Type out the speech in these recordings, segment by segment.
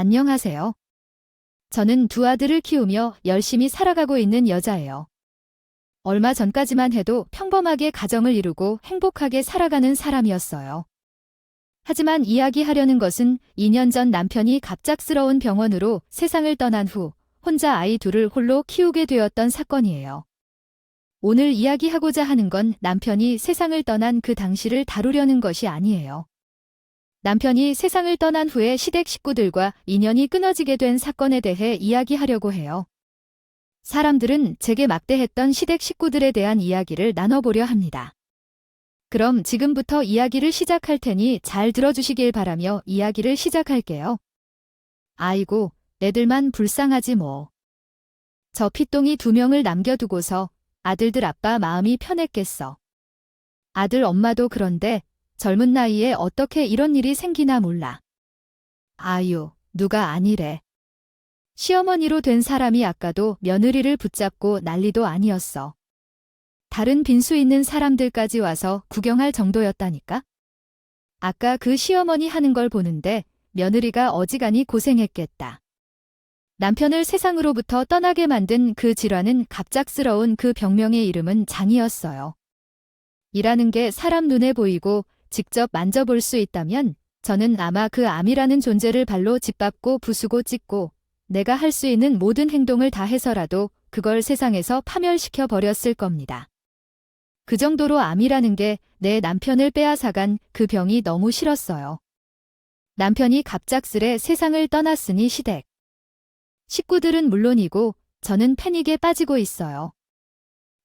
안녕하세요. 저는 두 아들을 키우며 열심히 살아가고 있는 여자예요. 얼마 전까지만 해도 평범하게 가정을 이루고 행복하게 살아가는 사람이었어요. 하지만 이야기하려는 것은 2년 전 남편이 갑작스러운 병원으로 세상을 떠난 후 혼자 아이 둘을 홀로 키우게 되었던 사건이에요. 오늘 이야기하고자 하는 건 남편이 세상을 떠난 그 당시를 다루려는 것이 아니에요. 남편이 세상을 떠난 후에 시댁 식구들과 인연이 끊어지게 된 사건에 대해 이야기하려고 해요. 사람들은 제게 막대했던 시댁 식구들에 대한 이야기를 나눠보려 합니다. 그럼 지금부터 이야기를 시작할 테니 잘 들어주시길 바라며 이야기를 시작할게요. 아이고, 애들만 불쌍하지 뭐. 저 피똥이 2명을 남겨두고서 아들들 아빠 마음이 편했겠어. 아들 엄마도 그런데 젊은 나이에 어떻게 이런 일이 생기나 몰라. 아유, 누가 아니래. 시어머니로 된 사람이 아까도 며느리를 붙잡고 난리도 아니었어. 다른 빈수 있는 사람들까지 와서 구경할 정도였다니까? 아까 그 시어머니 하는 걸 보는데 며느리가 어지간히 고생했겠다. 남편을 세상으로부터 떠나게 만든 그 질환은 갑작스러운 그 병명의 이름은 장이었어요. 이라는 게 사람 눈에 보이고 직접 만져볼 수 있다면 저는 아마 그 암이라는 존재를 발로 짓밟고 부수고 찢고 내가 할 수 있는 모든 행동을 다 해서라도 그걸 세상에서 파멸시켜 버렸을 겁니다. 그 정도로 암이라는 게 내 남편을 빼앗아간 그 병이 너무 싫었어요. 남편이 갑작스레 세상을 떠났으니 시댁 식구들은 물론이고 저는 패닉에 빠지고 있어요.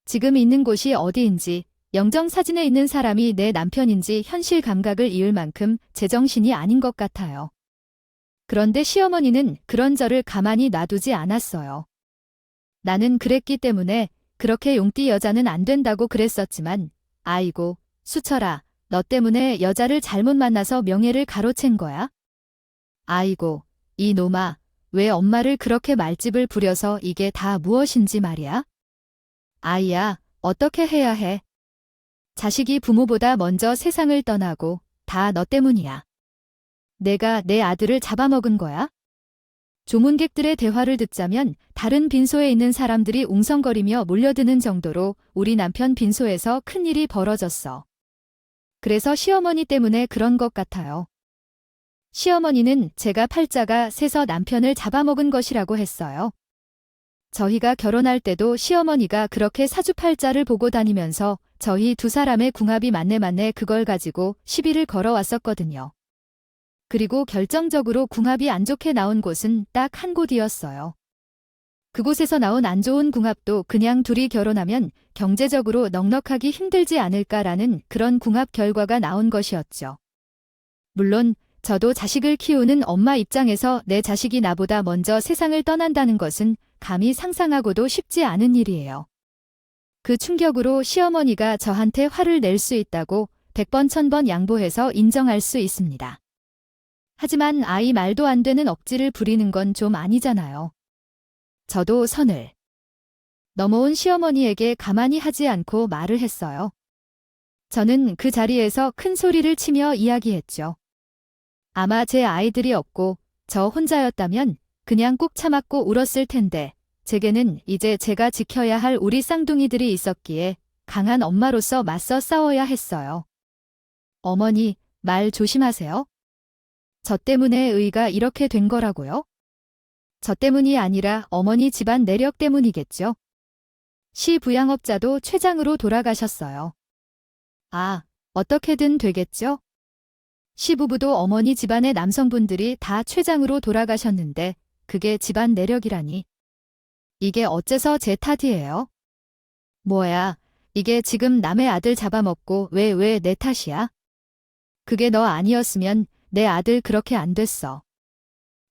지금 있는 곳이 어디인지 영정사진에 있는 사람이 내 남편인지 현실 감각을 잃을 만큼 제정신이 아닌 것 같아요. 그런데 시어머니는 그런 저를 가만히 놔두지 않았어요. 나는 그랬기 때문에 그렇게 용띠 여자는 안 된다고 그랬었지만 아이고, 수철아, 너 때문에 여자를 잘못 만나서 명예를 가로챈 거야? 아이고, 이 놈아, 왜 엄마를 그렇게 말집을 부려서 이게 다 무엇인지 말이야? 아이야, 어떻게 해야 해? 자식이 부모보다 먼저 세상을 떠나고 다 너 때문이야. 내가 내 아들을 잡아먹은 거야? 조문객들의 대화를 듣자면 다른 빈소에 있는 사람들이 웅성거리며 몰려드는 정도로 우리 남편 빈소에서 큰일이 벌어졌어. 그래서 시어머니 때문에 그런 것 같아요. 시어머니는 제가 팔자가 세서 남편을 잡아먹은 것이라고 했어요. 저희가 결혼할 때도 시어머니가 그렇게 사주팔자를 보고 다니면서 저희 두 사람의 궁합이 맞네 그걸 가지고 시비를 걸어왔었거든요. 그리고 결정적으로 궁합이 안 좋게 나온 곳은 딱 한 곳이었어요. 그곳에서 나온 안 좋은 궁합도 그냥 둘이 결혼하면 경제적으로 넉넉하기 힘들지 않을까라는 그런 궁합 결과가 나온 것이었죠. 물론 저도 자식을 키우는 엄마 입장에서 내 자식이 나보다 먼저 세상을 떠난다는 것은 감히 상상하고도 쉽지 않은 일이에요. 그 충격으로 시어머니가 저한테 화를 낼 수 있다고 100번 1000번 양보해서 인정할 수 있습니다. 하지만 아이 말도 안 되는 억지를 부리는 건 좀 아니잖아요. 저도 선을 넘어온 시어머니에게 가만히 하지 않고 말을 했어요. 저는 그 자리에서 큰 소리를 치며 이야기했죠. 아마 제 아이들이 없고 저 혼자였다면 그냥 꾹 참았고 울었을 텐데 제게는 이제 제가 지켜야 할 우리 쌍둥이들이 있었기에 강한 엄마로서 맞서 싸워야 했어요. 어머니, 말 조심하세요. 저 때문에 의가 이렇게 된 거라고요? 저 때문이 아니라 어머니 집안 내력 때문이겠죠. 시 부양업자도 최장으로 돌아가셨어요. 아, 어떻게든 되겠죠? 시부부도 어머니 집안의 남성분들이 다 최장으로 돌아가셨는데 그게 집안 내력이라니. 이게 어째서 제 탓이에요? 뭐야, 이게 지금 남의 아들 잡아먹고 왜 내 탓이야? 그게 너 아니었으면 내 아들 그렇게 안 됐어.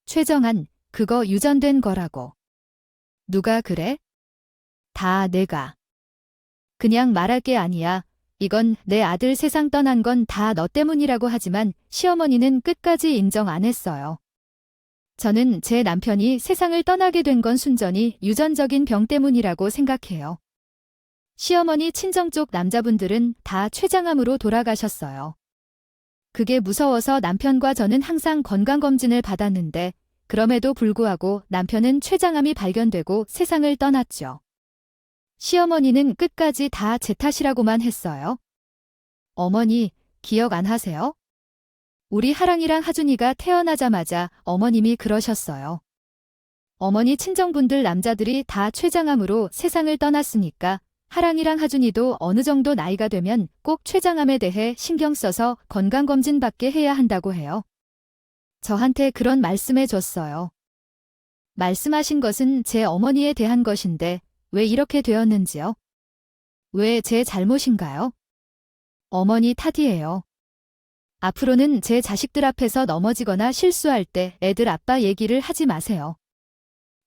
최정한, 그거 유전된 거라고. 누가 그래? 다 내가. 그냥 말할 게 아니야. 이건 내 아들 세상 떠난 건 다 너 때문이라고 하지만 시어머니는 끝까지 인정 안 했어요. 저는 제 남편이 세상을 떠나게 된 건 순전히 유전적인 병 때문이라고 생각해요. 시어머니 친정 쪽 남자분들은 다 췌장암으로 돌아가셨어요. 그게 무서워서 남편과 저는 항상 건강검진을 받았는데 그럼에도 불구하고 남편은 췌장암이 발견되고 세상을 떠났죠. 시어머니는 끝까지 다 제 탓이라고만 했어요. 어머니, 기억 안 하세요? 우리 하랑이랑 하준이가 태어나자마자 어머님이 그러셨어요. 어머니 친정분들 남자들이 다 췌장암으로 세상을 떠났으니까 하랑이랑 하준이도 어느 정도 나이가 되면 꼭 췌장암에 대해 신경 써서 건강검진 받게 해야 한다고 해요. 저한테 그런 말씀해 줬어요. 말씀하신 것은 제 어머니에 대한 것인데 왜 이렇게 되었는지요? 왜 제 잘못인가요? 어머니 탓이에요. 앞으로는 제 자식들 앞에서 넘어지거나 실수할 때 애들 아빠 얘기를 하지 마세요.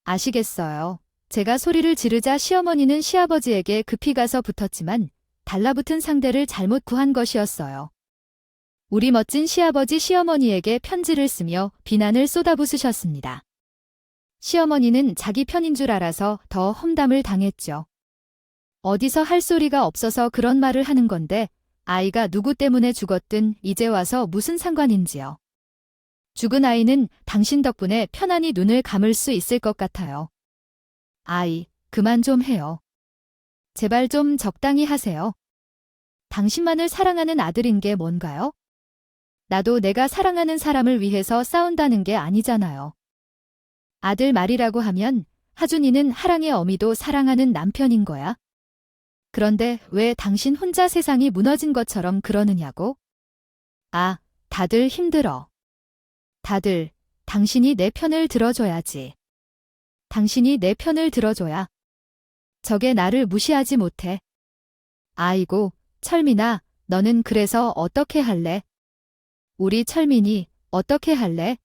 아시겠어요? 제가 소리를 지르자 시어머니는 시아버지에게 급히 가서 붙었지만 달라붙은 상대를 잘못 구한 것이었어요. 우리 멋진 시아버지 시어머니에게 편지를 쓰며 비난을 쏟아부으셨습니다. 시어머니는 자기 편인 줄 알아서 더 험담을 당했죠. 어디서 할 소리가 없어서 그런 말을 하는 건데 아이가 누구 때문에 죽었든 이제 와서 무슨 상관인지요. 죽은 아이는 당신 덕분에 편안히 눈을 감을 수 있을 것 같아요. 아이, 그만 좀 해요. 제발 좀 적당히 하세요. 당신만을 사랑하는 아들인 게 뭔가요? 나도 내가 사랑하는 사람을 위해서 싸운다는 게 아니잖아요. 아들 말이라고 하면 하준이는 하랑의 어미도 사랑하는 남편인 거야. 그런데 왜 당신 혼자 세상이 무너진 것처럼 그러느냐고? 아, 다들 힘들어. 다들, 당신이 내 편을 들어줘야지. 당신이 내 편을 들어줘야. 저게 나를 무시하지 못해. 아이고, 철민아, 너는 그래서 어떻게 할래? 우리 철민이 어떻게 할래?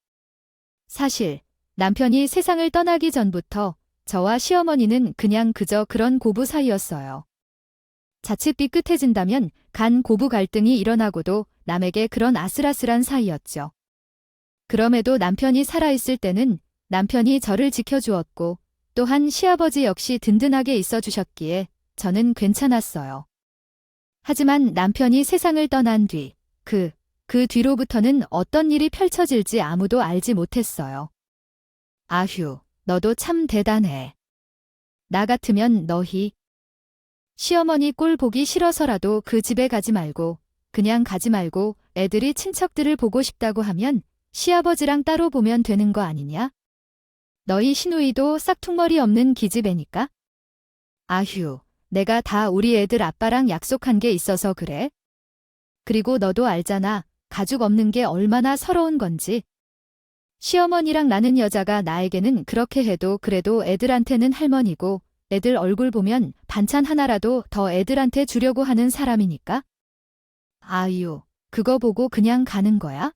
사실 남편이 세상을 떠나기 전부터 저와 시어머니는 그냥 그저 그런 고부 사이였어요. 자칫 삐끗해진다면 간 고부 갈등이 일어나고도 남에게 그런 아슬아슬한 사이였죠. 그럼에도 남편이 살아있을 때는 남편이 저를 지켜주었고 또한 시아버지 역시 든든하게 있어주셨기에 저는 괜찮았어요. 하지만 남편이 세상을 떠난 뒤, 그 뒤로부터는 어떤 일이 펼쳐질지 아무도 알지 못했어요. 아휴, 너도 참 대단해. 나 같으면 너희 시어머니 꼴 보기 싫어서라도 그 집에 가지 말고 그냥 가지 말고 애들이 친척들을 보고 싶다고 하면 시아버지랑 따로 보면 되는 거 아니냐? 너희 시누이도 싹퉁머리 없는 기집애니까? 아휴, 내가 다 우리 애들 아빠랑 약속한 게 있어서 그래? 그리고 너도 알잖아. 가죽 없는 게 얼마나 서러운 건지. 시어머니랑 나는 여자가 나에게는 그렇게 해도 그래도 애들한테는 할머니고 애들 얼굴 보면 반찬 하나라도 더 애들한테 주려고 하는 사람이니까. 아유, 그거 보고 그냥 가는 거야?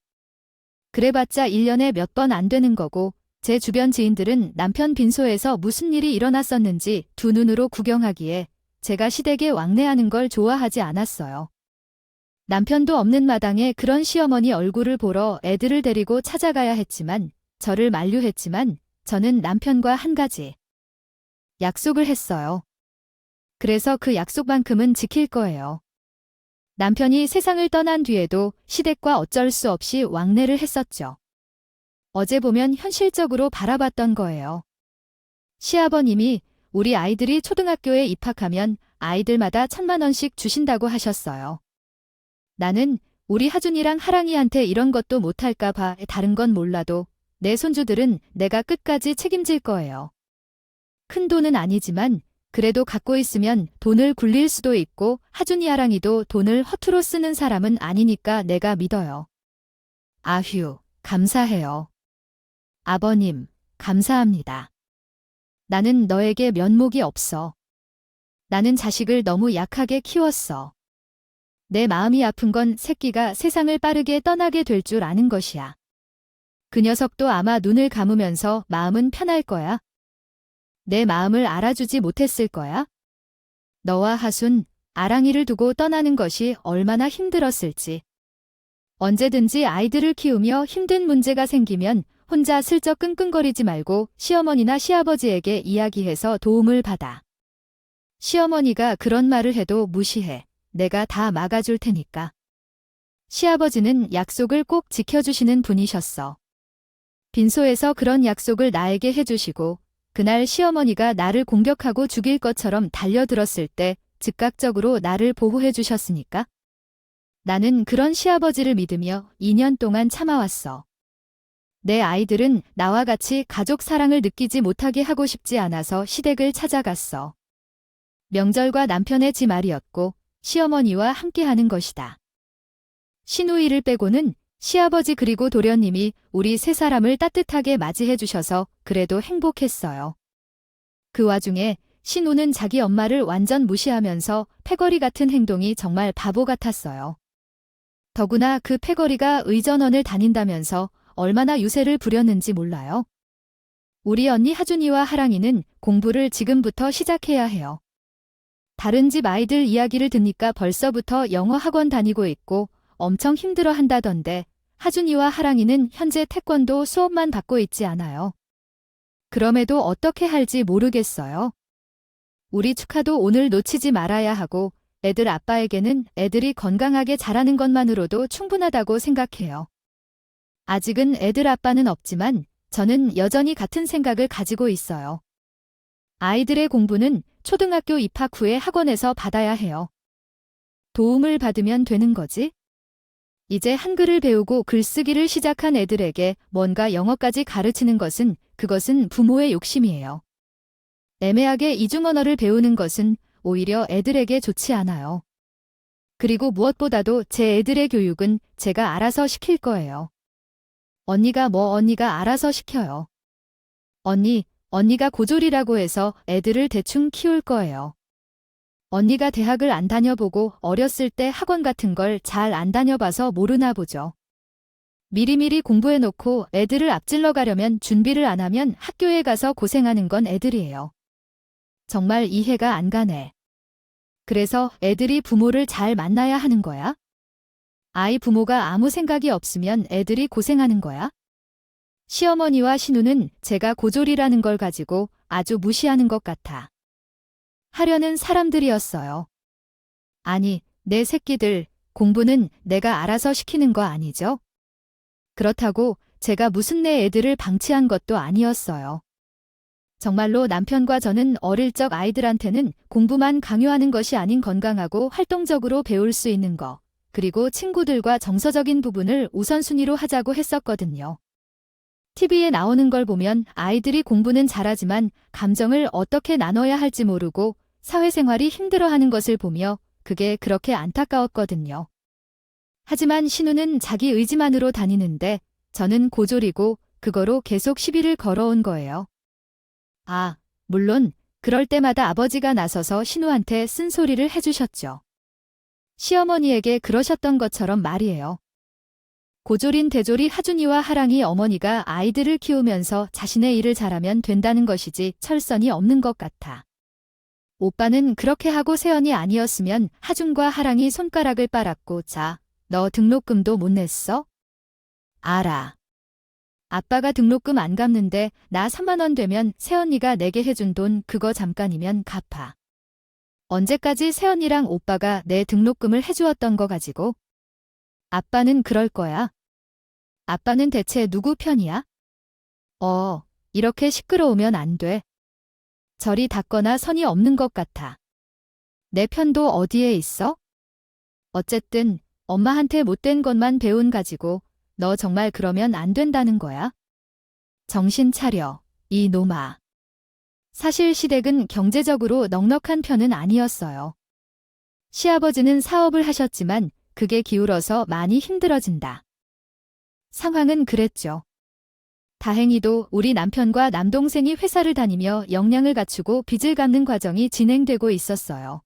그래봤자 1년에 몇 번 안 되는 거고 제 주변 지인들은 남편 빈소에서 무슨 일이 일어났었는지 두 눈으로 구경하기에 제가 시댁에 왕래하는 걸 좋아하지 않았어요. 남편도 없는 마당에 그런 시어머니 얼굴을 보러 애들을 데리고 찾아가야 했지만 저를 만류했지만 저는 남편과 한 가지 약속을 했어요. 그래서 그 약속만큼은 지킬 거예요. 남편이 세상을 떠난 뒤에도 시댁과 어쩔 수 없이 왕래를 했었죠. 어제 보면 현실적으로 바라봤던 거예요. 시아버님이 우리 아이들이 초등학교에 입학하면 아이들마다 1,000만 원씩 주신다고 하셨어요. 나는 우리 하준이랑 하랑이한테 이런 것도 못할까 봐 다른 건 몰라도 내 손주들은 내가 끝까지 책임질 거예요. 큰 돈은 아니지만 그래도 갖고 있으면 돈을 굴릴 수도 있고 하준이 하랑이도 돈을 허투루 쓰는 사람은 아니니까 내가 믿어요. 아휴, 감사해요. 아버님, 감사합니다. 나는 너에게 면목이 없어. 나는 자식을 너무 약하게 키웠어. 내 마음이 아픈 건 새끼가 세상을 빠르게 떠나게 될 줄 아는 것이야. 그 녀석도 아마 눈을 감으면서 마음은 편할 거야. 내 마음을 알아주지 못했을 거야. 너와 하순, 아랑이를 두고 떠나는 것이 얼마나 힘들었을지. 언제든지 아이들을 키우며 힘든 문제가 생기면 혼자 슬쩍 끙끙거리지 말고 시어머니나 시아버지에게 이야기해서 도움을 받아. 시어머니가 그런 말을 해도 무시해. 내가 다 막아줄 테니까. 시아버지는 약속을 꼭 지켜주시는 분이셨어. 빈소에서 그런 약속을 나에게 해주시고 그날 시어머니가 나를 공격하고 죽일 것처럼 달려들었을 때 즉각적으로 나를 보호해 주셨으니까? 나는 그런 시아버지를 믿으며 2년 동안 참아왔어. 내 아이들은 나와 같이 가족 사랑을 느끼지 못하게 하고 싶지 않아서 시댁을 찾아갔어. 명절과 남편의 집 말이었고 시어머니와 함께하는 것이다. 시누이를 빼고는 시아버지 그리고 도련님이 우리 세 사람을 따뜻하게 맞이해 주셔서 그래도 행복했어요. 그 와중에 신우는 자기 엄마를 완전 무시하면서 패거리 같은 행동이 정말 바보 같았어요. 더구나 그 패거리가 의전원을 다닌다면서 얼마나 유세를 부렸는지 몰라요. 우리 언니 하준이와 하랑이는 공부를 지금부터 시작해야 해요. 다른 집 아이들 이야기를 듣니까 벌써부터 영어 학원 다니고 있고 엄청 힘들어 한다던데 하준이와 하랑이는 현재 태권도 수업만 받고 있지 않아요. 그럼에도 어떻게 할지 모르겠어요. 우리 축하도 오늘 놓치지 말아야 하고 애들 아빠에게는 애들이 건강하게 자라는 것만으로도 충분하다고 생각해요. 아직은 애들 아빠는 없지만 저는 여전히 같은 생각을 가지고 있어요. 아이들의 공부는 초등학교 입학 후에 학원에서 받아야 해요. 도움을 받으면 되는 거지? 이제 한글을 배우고 글쓰기를 시작한 애들에게 뭔가 영어까지 가르치는 것은 그것은 부모의 욕심이에요. 애매하게 이중 언어를 배우는 것은 오히려 애들에게 좋지 않아요. 그리고 무엇보다도 제 애들의 교육은 제가 알아서 시킬 거예요. 언니가 알아서 시켜요. 언니가 고졸이라고 해서 애들을 대충 키울 거예요. 언니가 대학을 안 다녀보고 어렸을 때 학원 같은 걸 잘 안 다녀봐서 모르나 보죠. 미리미리 공부해놓고 애들을 앞질러 가려면 준비를 안 하면 학교에 가서 고생하는 건 애들이에요. 정말 이해가 안 가네. 그래서 애들이 부모를 잘 만나야 하는 거야? 아이 부모가 아무 생각이 없으면 애들이 고생하는 거야? 시어머니와 신우는 제가 고졸이라는 걸 가지고 아주 무시하는 것 같아. 하려는 사람들이었어요. 아니, 내 새끼들, 공부는 내가 알아서 시키는 거 아니죠? 그렇다고 제가 무슨 내 애들을 방치한 것도 아니었어요. 정말로 남편과 저는 어릴 적 아이들한테는 공부만 강요하는 것이 아닌 건강하고 활동적으로 배울 수 있는 거, 그리고 친구들과 정서적인 부분을 우선순위로 하자고 했었거든요. TV에 나오는 걸 보면 아이들이 공부는 잘하지만 감정을 어떻게 나눠야 할지 모르고 사회생활이 힘들어하는 것을 보며 그게 그렇게 안타까웠거든요. 하지만 신우는 자기 의지만으로 다니는데 저는 고졸이고 그거로 계속 시비를 걸어온 거예요. 물론 그럴 때마다 아버지가 나서서 신우한테 쓴소리를 해주셨죠. 시어머니에게 그러셨던 것처럼 말이에요. 고졸인 대졸이 하준이와 하랑이 어머니가 아이들을 키우면서 자신의 일을 잘하면 된다는 것이지 철선이 없는 것 같아. 오빠는 그렇게 하고 세연이 아니었으면 하준과 하랑이 손가락을 빨았고 자, 너 등록금도 못 냈어? 알아. 아빠가 등록금 안 갚는데 나 3만 원 되면 새언니가 내게 해준 돈 그거 잠깐이면 갚아. 언제까지 새언니랑 오빠가 내 등록금을 해주었던 거 가지고? 아빠는 그럴 거야. 아빠는 대체 누구 편이야? 이렇게 시끄러우면 안 돼. 저리 닦거나 선이 없는 것 같아. 내 편도 어디에 있어? 어쨌든 엄마한테 못된 것만 배운 가지고 너 정말 그러면 안 된다는 거야? 정신 차려, 이 놈아. 사실 시댁은 경제적으로 넉넉한 편은 아니었어요. 시아버지는 사업을 하셨지만 그게 기울어서 많이 힘들어진다. 상황은 그랬죠. 다행히도 우리 남편과 남동생이 회사를 다니며 역량을 갖추고 빚을 갚는 과정이 진행되고 있었어요.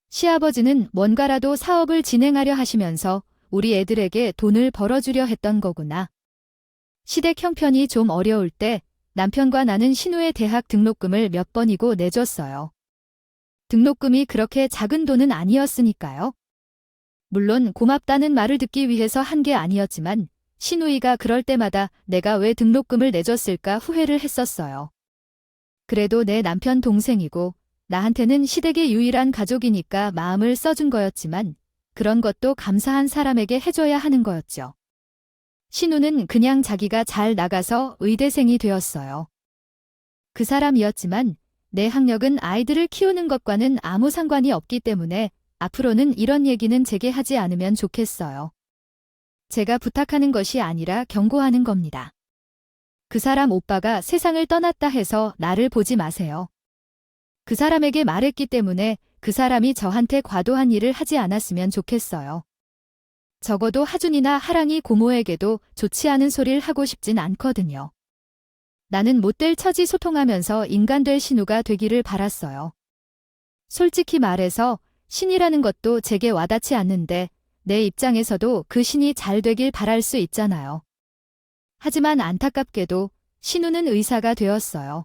시아버지는 뭔가라도 사업을 진행하려 하시면서 우리 애들에게 돈을 벌어주려 했던 거구나. 시댁 형편이 좀 어려울 때 남편과 나는 신우의 대학 등록금을 몇 번이고 내줬어요. 등록금이 그렇게 작은 돈은 아니었으니까요. 물론 고맙다는 말을 듣기 위해서 한 게 아니었지만 신우이가 그럴 때마다 내가 왜 등록금을 내줬을까 후회를 했었어요. 그래도 내 남편 동생이고 나한테는 시댁의 유일한 가족이니까 마음을 써준 거였지만 그런 것도 감사한 사람에게 해줘야 하는 거였죠. 신우는 그냥 자기가 잘 나가서 의대생이 되었어요. 그 사람이었지만 내 학력은 아이들을 키우는 것과는 아무 상관이 없기 때문에 앞으로는 이런 얘기는 제게 하지 않으면 좋겠어요. 제가 부탁하는 것이 아니라 경고하는 겁니다. 그 사람 오빠가 세상을 떠났다 해서 나를 보지 마세요. 그 사람에게 말했기 때문에 그 사람이 저한테 과도한 일을 하지 않았으면 좋겠어요. 적어도 하준이나 하랑이 고모에게도 좋지 않은 소리를 하고 싶진 않거든요. 나는 못될 처지 소통하면서 인간 될 신우가 되기를 바랐어요. 솔직히 말해서 신이라는 것도 제게 와닿지 않는데 내 입장에서도 그 신이 잘 되길 바랄 수 있잖아요. 하지만 안타깝게도 신우는 의사가 되었어요.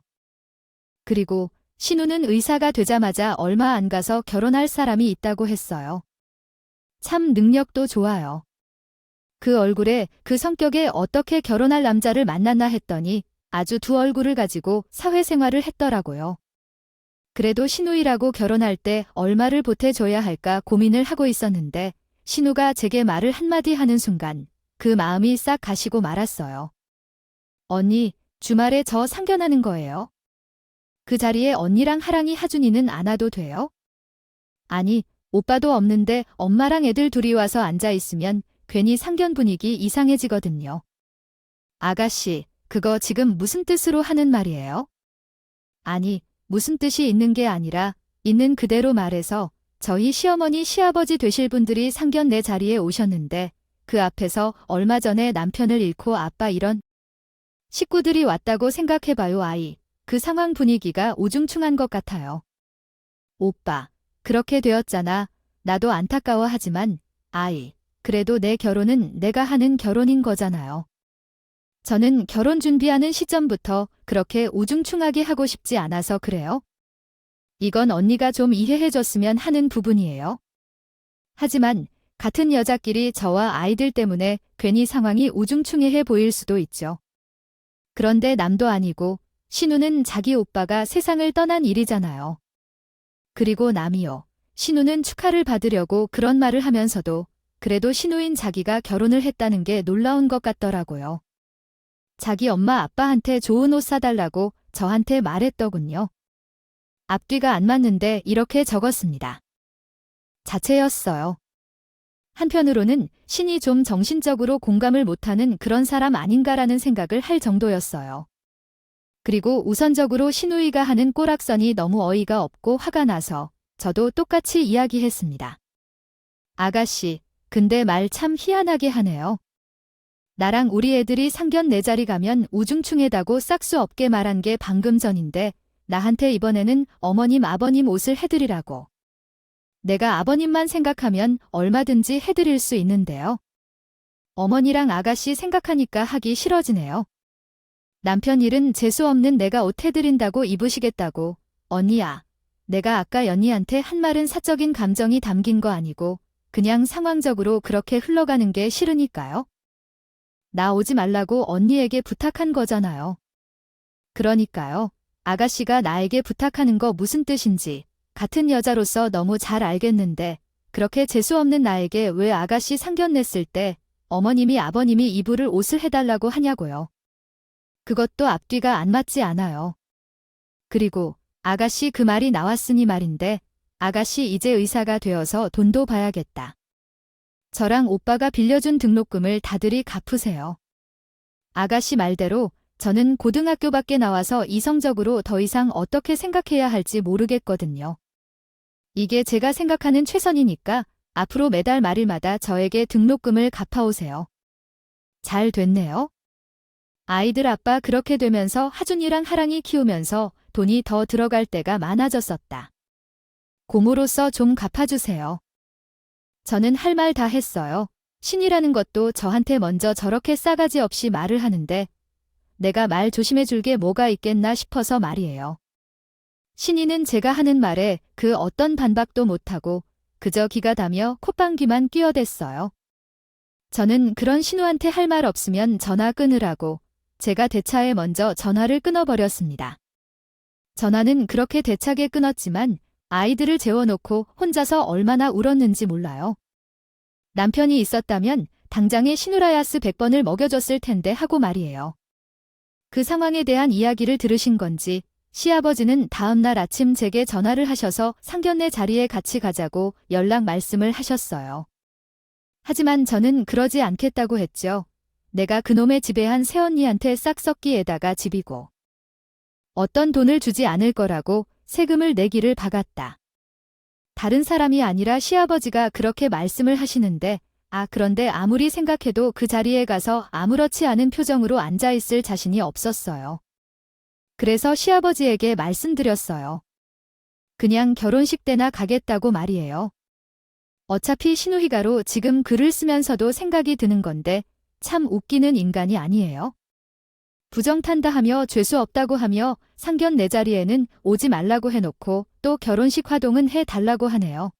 그리고 신우는 의사가 되자마자 얼마 안 가서 결혼할 사람이 있다고 했어요. 참 능력도 좋아요. 그 얼굴에 그 성격에 어떻게 결혼할 남자를 만났나 했더니 아주 두 얼굴을 가지고 사회생활을 했더라고요. 그래도 신우이라고 결혼할 때 얼마를 보태줘야 할까 고민을 하고 있었는데 신우가 제게 말을 한마디 하는 순간 그 마음이 싹 가시고 말았어요. 언니, 주말에 저 상견하는 거예요. 그 자리에 언니랑 하랑이 하준이는 안 와도 돼요? 아니, 오빠도 없는데 엄마랑 애들 둘이 와서 앉아있으면 괜히 상견 분위기 이상해지거든요. 아가씨, 그거 지금 무슨 뜻으로 하는 말이에요? 아니, 무슨 뜻이 있는 게 아니라 있는 그대로 말해서 저희 시어머니 시아버지 되실 분들이 상견 내 자리에 오셨는데 그 앞에서 얼마 전에 남편을 잃고 아빠 이런 식구들이 왔다고 생각해봐요 아이. 그 상황 분위기가 우중충한 것 같아요. 오빠, 그렇게 되었잖아. 나도 안타까워하지만 아이, 그래도 내 결혼은 내가 하는 결혼인 거잖아요. 저는 결혼 준비하는 시점부터 그렇게 우중충하게 하고 싶지 않아서 그래요. 이건 언니가 좀 이해해줬으면 하는 부분이에요. 하지만 같은 여자끼리 저와 아이들 때문에 괜히 상황이 우중충해 보일 수도 있죠. 그런데 남도 아니고 신우는 자기 오빠가 세상을 떠난 일이잖아요. 그리고 남이요. 신우는 축하를 받으려고 그런 말을 하면서도 그래도 신우인 자기가 결혼을 했다는 게 놀라운 것 같더라고요. 자기 엄마 아빠한테 좋은 옷 사달라고 저한테 말했더군요. 앞뒤가 안 맞는데 이렇게 적었습니다. 자체였어요. 한편으로는 신이 좀 정신적으로 공감을 못하는 그런 사람 아닌가라는 생각을 할 정도였어요. 그리고 우선적으로 신우이가 하는 꼬락선이 너무 어이가 없고 화가 나서 저도 똑같이 이야기했습니다. 아가씨, 근데 말 참 희한하게 하네요. 나랑 우리 애들이 상견 내 자리 가면 우중충하다고 싹수 없게 말한 게 방금 전인데 나한테 이번에는 어머님 아버님 옷을 해드리라고. 내가 아버님만 생각하면 얼마든지 해드릴 수 있는데요. 어머니랑 아가씨 생각하니까 하기 싫어지네요. 남편 일은 재수없는 내가 옷 해드린다고 입으시겠다고. 언니야, 내가 아까 연희한테 한 말은 사적인 감정이 담긴 거 아니고 그냥 상황적으로 그렇게 흘러가는 게 싫으니까요. 나 오지 말라고 언니에게 부탁한 거잖아요. 그러니까요. 아가씨가 나에게 부탁하는 거 무슨 뜻인지 같은 여자로서 너무 잘 알겠는데 그렇게 재수없는 나에게 왜 아가씨 상견 냈을 때 어머님이 아버님이 입을 옷을 해달라고 하냐고요. 그것도 앞뒤가 안 맞지 않아요. 그리고 아가씨 그 말이 나왔으니 말인데 아가씨 이제 의사가 되어서 돈도 봐야겠다. 저랑 오빠가 빌려준 등록금을 다들이 갚으세요. 아가씨 말대로 저는 고등학교밖에 나와서 이성적으로 더 이상 어떻게 생각해야 할지 모르겠거든요. 이게 제가 생각하는 최선이니까 앞으로 매달 말일마다 저에게 등록금을 갚아오세요. 잘 됐네요. 아이들 아빠 그렇게 되면서 하준이랑 하랑이 키우면서 돈이 더 들어갈 때가 많아졌었다. 고모로서 좀 갚아주세요. 저는 할 말 다 했어요. 신이라는 것도 저한테 먼저 저렇게 싸가지 없이 말을 하는데 내가 말 조심해 줄 게 뭐가 있겠나 싶어서 말이에요. 신이는 제가 하는 말에 그 어떤 반박도 못하고 그저 기가 다며 콧방귀만 뀌어댔어요. 저는 그런 신우한테 할 말 없으면 전화 끊으라고 제가 대차에 먼저 전화를 끊어버렸습니다. 전화는 그렇게 대차게 끊었지만 아이들을 재워놓고 혼자서 얼마나 울었는지 몰라요. 남편이 있었다면 당장에 시누라야스 100번을 먹여줬을 텐데 하고 말이에요. 그 상황에 대한 이야기를 들으신 건지 시아버지는 다음 날 아침 제게 전화를 하셔서 상견례 자리에 같이 가자고 연락 말씀을 하셨어요. 하지만 저는 그러지 않겠다고 했죠. 내가 그놈의 지배한 새언니한테 싹 썩기에다가 집이고 어떤 돈을 주지 않을 거라고 세금을 내기를 박았다. 다른 사람이 아니라 시아버지가 그렇게 말씀을 하시는데 그런데 아무리 생각해도 그 자리에 가서 아무렇지 않은 표정으로 앉아있을 자신이 없었어요. 그래서 시아버지에게 말씀드렸어요. 그냥 결혼식 때나 가겠다고 말이에요. 어차피 시누이가로 지금 글을 쓰면서도 생각이 드는 건데 참 웃기는 인간이 아니에요. 부정탄다 하며 죄수 없다고 하며 상견례 자리에는 오지 말라고 해놓고 또 결혼식 화동은 해달라고 하네요.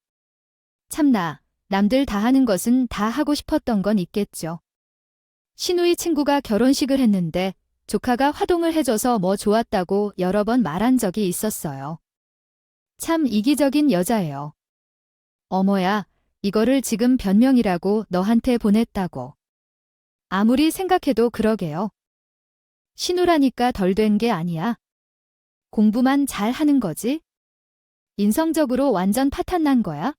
참나, 남들 다 하는 것은 다 하고 싶었던 건 있겠죠. 시누이 친구가 결혼식을 했는데 조카가 화동을 해줘서 뭐 좋았다고 여러 번 말한 적이 있었어요. 참 이기적인 여자예요. 어머야, 이거를 지금 변명이라고 너한테 보냈다고. 아무리 생각해도 그러게요. 시누라니까 덜 된 게 아니야. 공부만 잘 하는 거지? 인성적으로 완전 파탄난 거야?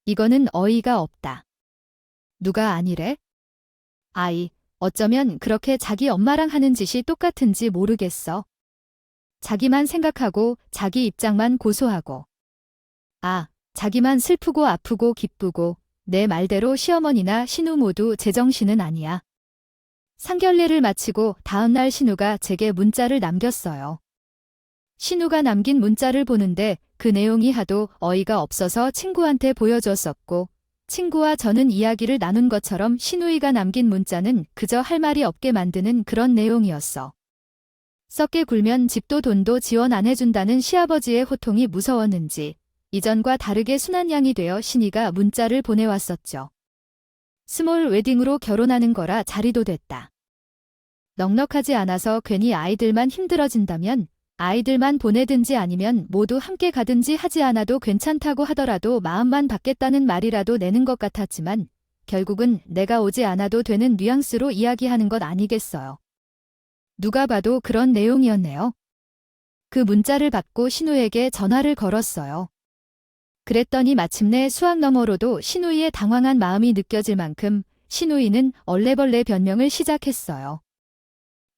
이거는 어이가 없다. 누가 아니래? 아이, 어쩌면 그렇게 자기 엄마랑 하는 짓이 똑같은지 모르겠어. 자기만 생각하고 자기 입장만 고소하고. 자기만 슬프고 아프고 기쁘고 내 말대로 시어머니나 시누 모두 제정신은 아니야. 상견례를 마치고 다음날 시누가 제게 문자를 남겼어요. 시누가 남긴 문자를 보는데 그 내용이 하도 어이가 없어서 친구한테 보여줬었고 친구와 저는 이야기를 나눈 것처럼 시누이가 남긴 문자는 그저 할 말이 없게 만드는 그런 내용이었어. 썩게 굴면 집도 돈도 지원 안 해준다는 시아버지의 호통이 무서웠는지 이전과 다르게 순한 양이 되어 신이가 문자를 보내왔었죠. 스몰 웨딩으로 결혼하는 거라 자리도 됐다. 넉넉하지 않아서 괜히 아이들만 힘들어진다면 아이들만 보내든지 아니면 모두 함께 가든지 하지 않아도 괜찮다고 하더라도 마음만 받겠다는 말이라도 내는 것 같았지만 결국은 내가 오지 않아도 되는 뉘앙스로 이야기하는 것 아니겠어요. 누가 봐도 그런 내용이었네요. 그 문자를 받고 신우에게 전화를 걸었어요. 그랬더니 마침내 수학 너머로도 신우이의 당황한 마음이 느껴질 만큼 신우이는 얼레벌레 변명을 시작했어요.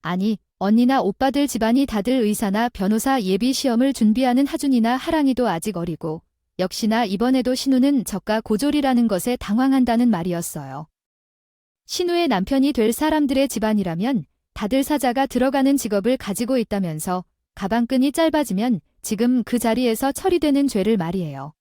아니, 언니나 오빠들 집안이 다들 의사나 변호사 예비 시험을 준비하는 하준이나 하랑이도 아직 어리고 역시나 이번에도 신우는 저가 고졸이라는 것에 당황한다는 말이었어요. 신우의 남편이 될 사람들의 집안이라면 다들 사자가 들어가는 직업을 가지고 있다면서 가방끈이 짧아지면 지금 그 자리에서 처리되는 죄를 말이에요.